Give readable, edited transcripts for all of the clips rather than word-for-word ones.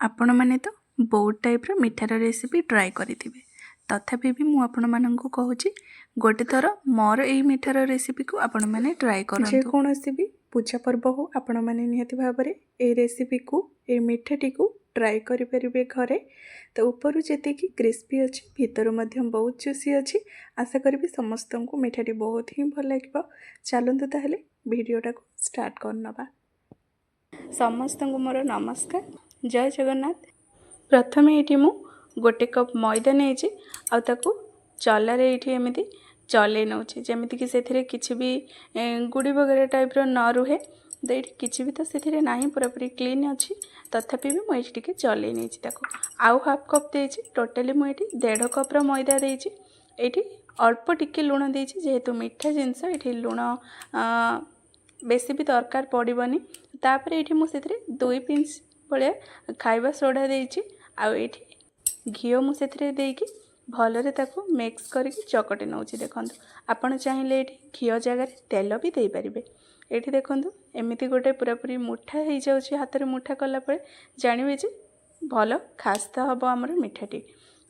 आपण माने तो बहुत टाइप रो मिठार रेसिपी ट्राए करिथिबे तथापि भी मु आपण माननकु कहूची गोटे थर मोर एई मिठार रेसिपी को आपण माने ट्राए करंतु। जे कोनोसी भी पूजा पर्व हो आपण माने निहति भाबरे ए रेसिपी को ए मिठाटी को ट्राए करि परिबे घरे। तो ऊपर जेते कि क्रिस्पी अछि भीतर मध्यम बहुत जुसी अछि। आशा करबी समस्तंकु मिठाटी बहुत ही भल लागिबो। चलंतु ताहले वीडियोटा को स्टार्ट करनबा। समस्तंकु मोर नमस्कार, जय जगन्नाथ। प्रथम ये मु गोटे कप मैदा नहीं आ चलार ये एमती चल नौ जमीक से किसी भी गुड़ी वगैरह टाइप न रुहे। तो ये किसी भी तो से ना पूरापूरी क्लीन अच्छी तथापि भी मुझे टे चल नहीं आउ हाफ कप दे टोटाली मुझे 1.5 कप मैदा देती। ये अल्प टिके लुण देती जेहेतु मीठा जिनस ये लुण बेसी भी दरकार पड़ोनी। तापर ये मुझे 2 पिंच भाया खाइबा सोडा देती आउ घीओ मुझे देकी भलरे ताको मिक्स करके चकटी नौ। देखो आपड़ चाहिए ये घीओ जगार तेल भी दे पारे। ये देखो एमती गोटे पूरापूरी मुठा हो जाऊँगी हाथ में मुठा कलापर जानवे जे भल खास्ता हम आमर मिठाटी।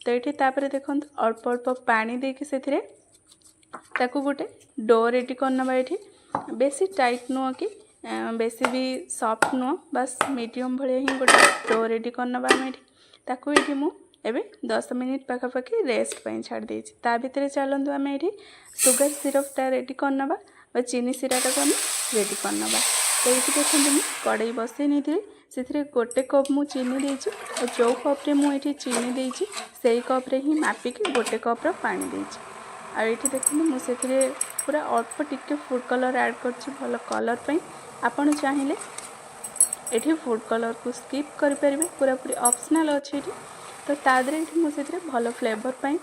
तो ये तापर देखो अल्प अल्प पानी देकी से गोटे डो रेडी करनबा। ये बेसी टाइट नुह कि बेसी भी सॉफ्ट नुह, बस मीडियम भाया ही गोटे डो रेडी करनबा। ताकू ये मु एबे 10 मिनिट पाखापाखि रेस्ट छाड़ देछि। ता भितर चलंतु आम ये सुगर सिरपटा रेडी करनबा बा चीनी सिराटा को रेडी करनबा। तो ये देखते मुझे कड़ाई बसई नहीं से गोटे कप मु चीनी देछि और जो कप्रे मुझे चीनी देछि से कप्रे ही मापिकी गोटे कप्र पानी देछि। आ ये देखते मुझे पूरा अल्प टिके फूड कलर ऐड करछि भल कलर पे। आपन चाहिए ये फूड कलर को स्किप करें, पूरापूरी ऑप्शनल अच्छे। तो तादरे मुझे भल फ्लेवर पाई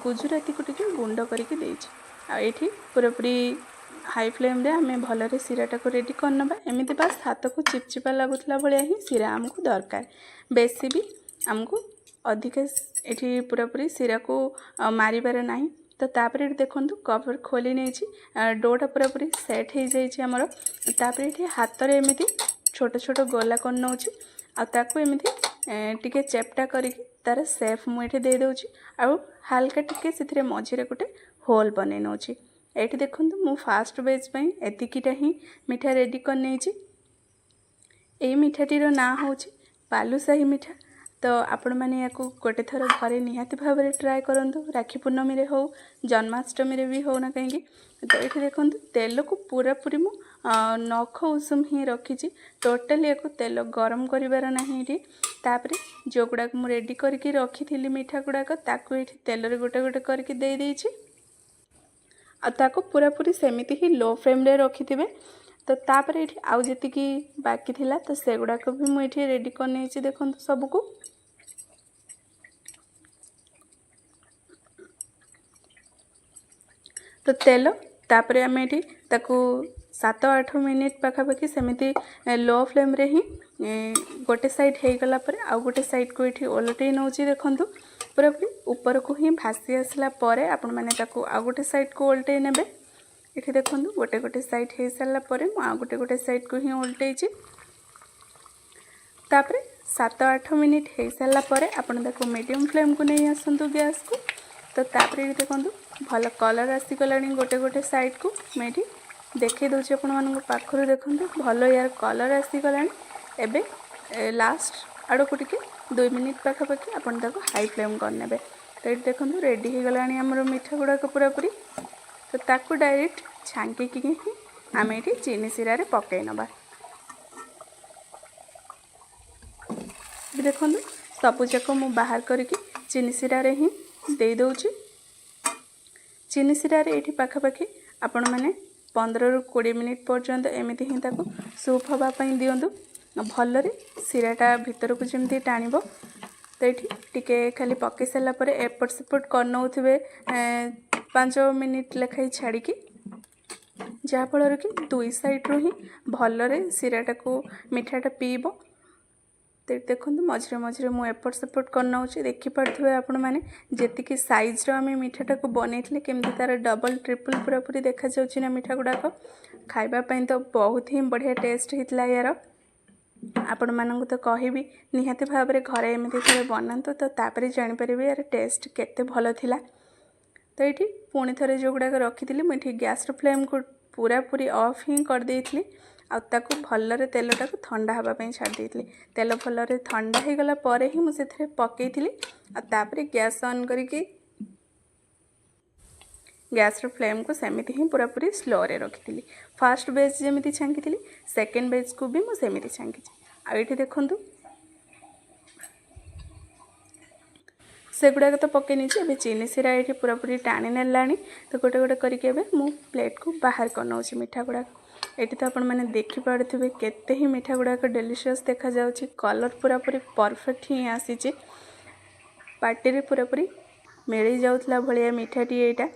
गुजराती को टिके गुंड करके ये पूरापूरी हाई फ्लेम रे आम भलरे सिराटा को रेडी करनबा। एमती बस हाथ को चिपचिपा लगुला भाया ही सिरा आमको दरकार, बेसी भी आमको अधिक ये पूरापूरी सिरा को मारिबार नहीं। तो तापर देखो कवर खोली नहीं डोटा पूरापूरी सेट हो जामर। तापर ये हाथ में एमती छोट छोट गोला कर नौ आको एमती टिके चेप्टा करके तार सेफ मुझे दे दूँगी आउ हाल्का टिके से मझे गोटे होल बन नौ। ये देखो मु फास्ट बेज एतिकीटा ही मिठा रेडी कर नहीं। यही मिठाटीर ना हूँ बालुशाही मिठा। तो आपण मैंने या गोटे थर घरे निहाती भाव में ट्राए करूँ, राखी पूर्णमी रे हो जन्माष्टमी रे भी हो ना कहीं। तो ये देखो तेल को पूरापूरी मु नख उषुम ही रखी, टोटाली या तेल गरम करार ना। ये तापर जो गुड़ाक मु रेडी करके रखी थी मिठा गुड़ाक ताकू ये तेल रे गोटे गोटे करके दे देछि आ ताको पूरापूरी सेमिति ही लो फ्लेम रे रखी थे। तो तापर ये आउ जी बाकी थिला तो से गुड़ाक भी मुझे रेडी कर नहीं। देखो सबको तो तेल तापर आम ये 7-8 मिनिट पाखापाखि सेमती लो फ्लेम रे ही गोटे साइड हो गला पर आउ गोटे साइड को ये ओलटे नौ। देखो पूरापूरी ऊपर को ही भासी आसला परे आपण मैंने आउ गोटे साइड को ओलटे ने। ये देखो गोटे गोटे साइड हो सारापर आउ गोटे गोटे साइड को ही ओलटे। तापर 7-8 मिनिट हो सारापर आपण मीडियम फ्लेम को नहीं आसतु गैस को। तो तापर ये देखो भल कलर आसीगला गोटे गोटे साइड को मैं देखे दूसरी आपण पाखर। देखो भल यार कलर आसीगला। एबे लास्ट आड़ को टिके 2 मिनिट पाखापाखि आपण हाई फ्लेम करने। तो ये देखो रेडी हो गला आमर मिठा गुड़ाक पूरापूरी। तो ताकू डायरेक्ट छांकी ही आम ये चीनी सिरा रे पकई नबा। देखो सबूजाक मु बाहर करके चीनी सिरा रे ही दे दूची। चीनी सिरा रे ये पाखापाखि आपण मैंने 15-20 मिनिट पर्यंत एमती ही सूप हाँपाई दिंतु भलरे सिराटा भीतर को जमी टाण। तो ये टिके खाली पकई सारापर एपट सेपट कर नौ 5 मिनिट लेखाई छाड़ी जहाँफल कि 2 साइड रू ही भलरे सिराटा को मिठाटा पीब। तो देखो मझे मझे मुझे एपट सेपट कर नौ। देखिपे आपण मैंने जी सैज्र आम मिठाटा को बनई केमती तार डबल ट्रिपल पूरापूरी देखा जाऊँ ना मिठा गुड़ाक खावाई तो बहुत ही बढ़िया टेस्ट होता यार। आपण मानंकु तो कहिबी निहाती भाव में घरे एमती थे बनातु तो तापर जानीपर यार टेस्ट केते भल थिला। तो ये पुणी थे जो गुड़ाक रखी मुझे गैस फ्लेम को पूरा पूरी ऑफ ही कर देइथली आ ताकू भलरे तेलटाକୁ ठंडा हवा ପାଇଁ छाड़ देइथली। तेल भलरे ठंडा हो गला परे ही मुझे पकईथली आ तापर गैस ऑन करके गैस फ्लेम को सेमिति ही पूरा पूरी स्लो रे रखी। फर्स्ट बेज जमी छांकी सेकेंड बेज को भी मुझे छांकी। आईटी देखु से गुड़ाक तो पकई नहीं चीनी सीरा ये पूरा पूरी टाणी नेला। तो गोटे गोटे करके मु प्लेट को बाहर कर नौ मिठा गुड़ाक। ये तो आपण मैंने देखिपे केते ही मिठा गुड़ाक डेलीशियस देखा जाउछि। कलर पूरा पूरी परफेक्ट ही आसी पार्टी रे पूरा पूरी मिल जाउथला भलिया मिठाटी। एटा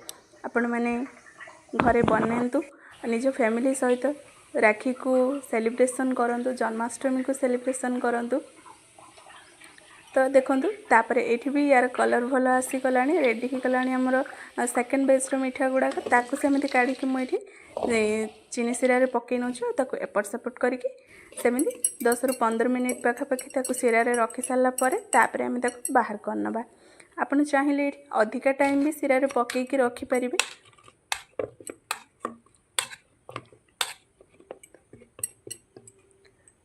आपण मैंने घरे बनातु निज फैमिली सहित राखी को सेलिब्रेशन करंतु, जन्माष्टमी को सेलिब्रेशन करंतु। तो देखंतु तापर एठी भी यार कलर भल आसी गलानी रेडी ही गलानी हमर सेकंड बेच रो मिठा गुड़ाक। ताकू सेमिति काढ़ी कि मुझे चीनी सीरा रे पकई नौछु ताकू एपट सेपट करके सेमिति 10 ରୁ 15 मिनिट पाखापाखि ताकू सीरा रे रखी सारा पर तापर आम ताकू बाहर करनबा। आपण चाहिए अधिका टाइम भी सीरा रे पकई कि रखी परिबे।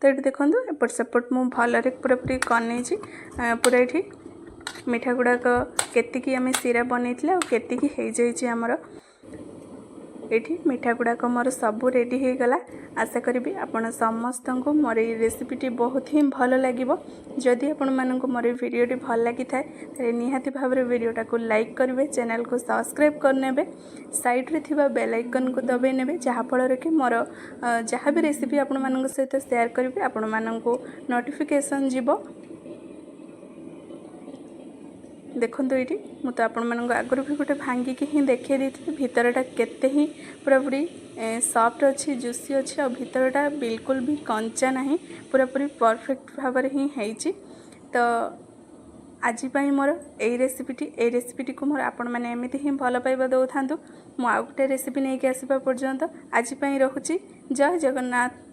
तो ये देखो एपट सेपट मु भलरे पूरा पूरी कनेछि पूरा ये मिठा गुड़ाक केतिकी आम सीरा बनईले आ केतिकी हो जाइए आमर ये मिठा गुड़ाक मोर सबू रेडी हो गला। आशा करी आपण समस्त को मोर ये रेसिपीटी बहुत ही भल लगे। जदि आपण मानक मोर वीडियोटी भल लगी थाए निहाती भाव में वीडियोटा को लाइक करेंगे, चैनल को सब्सक्राइब करने, साइड रे थिबा बेल आइकन को दबाई नेबे जहाँफल कि मोर जहाँ भी रेसिपी आपण मानक सहित शेयर करेंगे आपण मानक नोटिफिकेशन जीवो। देखो ये मु तो आपण मानक आगुरी भी गोटे भांगिकी ही देखे दी भितरटा केते ही पूरा पूरी सॉफ्ट अच्छी जूसी अच्छी और भितरटा बिल्कुल भी कंचा नहीं पूरा पूरी परफेक्ट भाव ही है। तो आज मोर यही रेसिपीटी को मोर आपण मैंने एमती ही भल पाइबा दौ था। मु आ गोटे रेसिपी नहीं आसवा पर्यंत आज रोची। जय जगन्नाथ।